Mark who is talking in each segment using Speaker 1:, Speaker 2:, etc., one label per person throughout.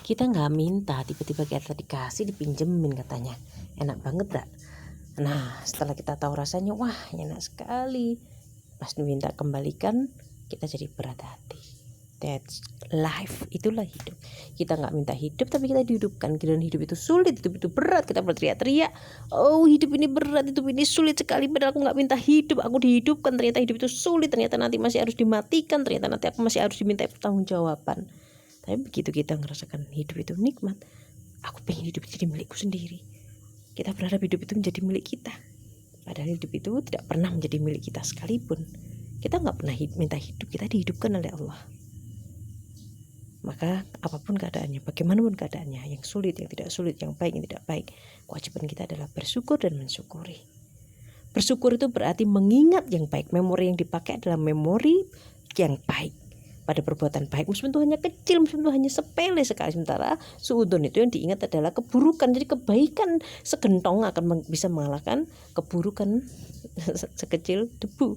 Speaker 1: Kita nggak minta, tiba-tiba kita dikasih, dipinjemin katanya. Enak banget gak? Nah, setelah kita tahu rasanya, wah enak sekali. Pas diminta kembalikan, kita jadi berat hati. That's life, itulah hidup. Kita nggak minta hidup, tapi kita dihidupkan. Kira hidup itu sulit, hidup itu berat. Kita berteriak-teriak, oh hidup ini berat, hidup ini sulit sekali. Padahal aku nggak minta hidup, aku dihidupkan. Ternyata hidup itu sulit, ternyata nanti masih harus dimatikan. Ternyata nanti aku masih harus diminta pertanggungjawaban. Tapi begitu kita ngerasakan hidup itu nikmat, aku pengen hidup itu jadi milikku sendiri. Kita berharap hidup itu menjadi milik kita, padahal hidup itu tidak pernah menjadi milik kita sekalipun. Kita nggak pernah minta hidup, kita dihidupkan oleh Allah. Maka apapun keadaannya, bagaimanapun keadaannya, yang sulit, yang tidak sulit, yang baik, yang tidak baik, kewajiban kita adalah bersyukur dan mensyukuri. Bersyukur itu berarti mengingat yang baik. Memori yang dipakai adalah memori yang baik pada perbuatan baik, meskipun itu hanya kecil, meskipun itu hanya sepele sekali. Sementara suudon itu yang diingat adalah keburukan. Jadi kebaikan segentong akan bisa mengalahkan keburukan sekecil debu.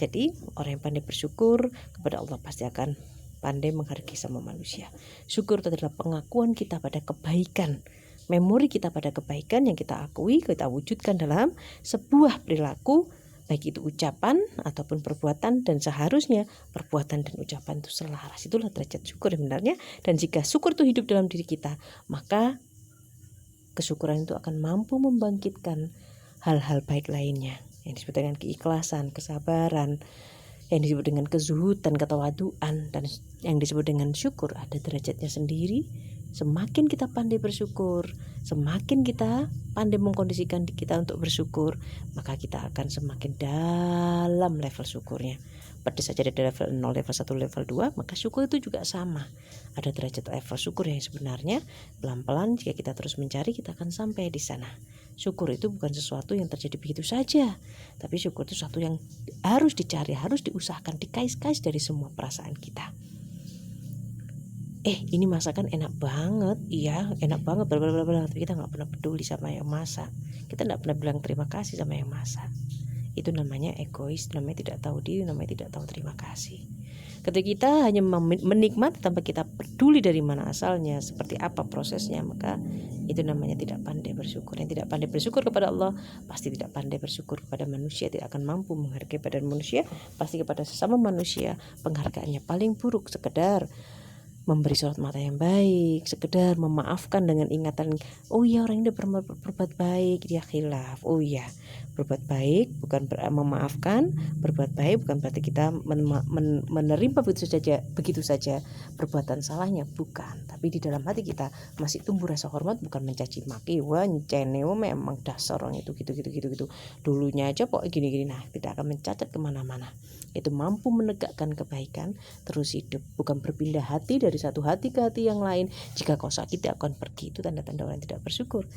Speaker 1: Jadi orang yang pandai bersyukur kepada Allah pasti akan pandai menghargai sama manusia. Syukur itu adalah pengakuan kita pada kebaikan, memori kita pada kebaikan yang kita akui, kita wujudkan dalam sebuah perilaku, baik itu ucapan ataupun perbuatan, dan seharusnya perbuatan dan ucapan itu selaras. Itulah derajat syukur sebenarnya. Dan jika syukur itu hidup dalam diri kita, maka kesyukuran itu akan mampu membangkitkan hal-hal baik lainnya yang disebut dengan keikhlasan, kesabaran, yang disebut dengan kezuhudan, ketawaduan, dan yang disebut dengan syukur ada derajatnya sendiri. Semakin kita pandai bersyukur, semakin kita pandai mengkondisikan diri kita untuk bersyukur, maka kita akan semakin dalam level syukurnya. Pada saja ada level 0, level 1, level 2, maka syukur itu juga sama. Ada derajat level syukur yang sebenarnya pelan-pelan jika kita terus mencari, kita akan sampai di sana. Syukur itu bukan sesuatu yang terjadi begitu saja, tapi syukur itu sesuatu yang harus dicari, harus diusahakan, dikais-kais dari semua perasaan kita. Ini masakan enak banget, iya enak banget, tapi kita nggak pernah peduli sama yang masak. Kita nggak pernah bilang terima kasih sama yang masak. Itu namanya egois, namanya tidak tahu diri, namanya tidak tahu terima kasih. Ketika kita hanya menikmati tanpa kita peduli dari mana asalnya, seperti apa prosesnya, maka itu namanya tidak pandai bersyukur. Yang tidak pandai bersyukur kepada Allah pasti tidak pandai bersyukur kepada manusia, tidak akan mampu menghargai pada manusia. Pasti kepada sesama manusia penghargaannya paling buruk, sekedar memberi sorot mata yang baik, sekedar memaafkan dengan ingatan, oh iya orang ini berbuat baik, dia khilaf. Oh iya, berbuat baik bukan memaafkan, berbuat baik bukan berarti kita menerima begitu saja perbuatan salahnya, bukan. Tapi di dalam hati kita masih tumbuh rasa hormat, bukan mencaci maki, wah ceneo memang dasar orang itu gitu. Dulunya aja kok gini. Nah, tidak akan mencacat kemana-mana. Itu mampu menegakkan kebaikan, terus hidup, bukan berpindah hati dari satu hati ke hati yang lain. Jika kau sakit akan pergi, itu tanda-tanda orang tidak bersyukur.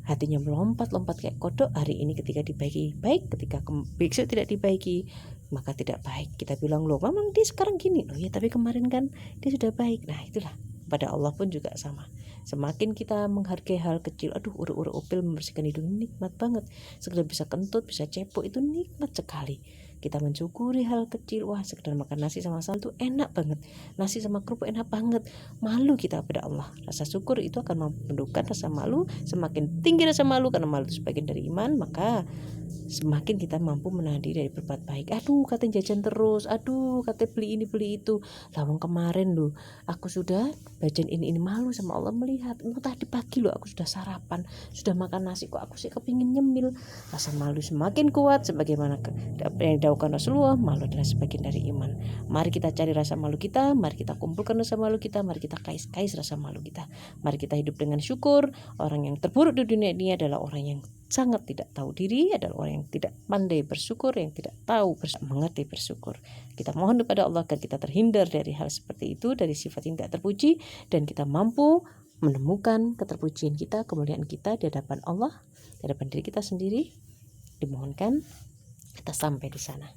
Speaker 1: Hatinya melompat-lompat kayak kodok. Hari ini ketika dibaiki baik, ketika besok tidak dibaiki maka tidak baik. Kita bilang, loh memang dia sekarang gini, loh ya tapi kemarin kan dia sudah baik. Nah itulah, pada Allah pun juga sama. Semakin kita menghargai hal kecil, urut-urut opil membersihkan hidung nikmat banget. Sekedar bisa kentut, bisa cepuk, itu nikmat sekali. Kita mensyukuri hal kecil, wah sekedar makan nasi sama sambal itu enak banget, nasi sama kerupuk enak banget. Malu kita pada Allah. Rasa syukur itu akan menundukkan rasa malu. Semakin tinggi rasa malu, karena malu itu sebagian dari iman, maka semakin kita mampu menahan diri dari berbuat baik. Katanya jajan terus, katanya beli ini beli itu. Lawang kemarin loh, aku sudah jajan ini malu sama Allah melihat. Tadi pagi loh aku sudah sarapan, sudah makan nasi, kok aku sih kepingin nyemil. Rasa malu semakin kuat, sebagaimana yang dilakukan Rasulullah. Malu adalah sebagian dari iman. Mari kita cari rasa malu kita, mari kita kumpulkan rasa malu kita, mari kita kais rasa malu kita. Mari kita hidup dengan syukur. Orang yang terburuk di dunia ini adalah orang yang sangat tidak tahu diri, adalah orang yang tidak pandai bersyukur, yang tidak tahu mengerti bersyukur. Kita mohon kepada Allah agar kita terhindar dari hal seperti itu, dari sifat yang tidak terpuji, dan kita mampu menemukan keterpujian kita, kemuliaan kita di hadapan Allah, di hadapan diri kita sendiri. Dimohonkan kita sampai di sana.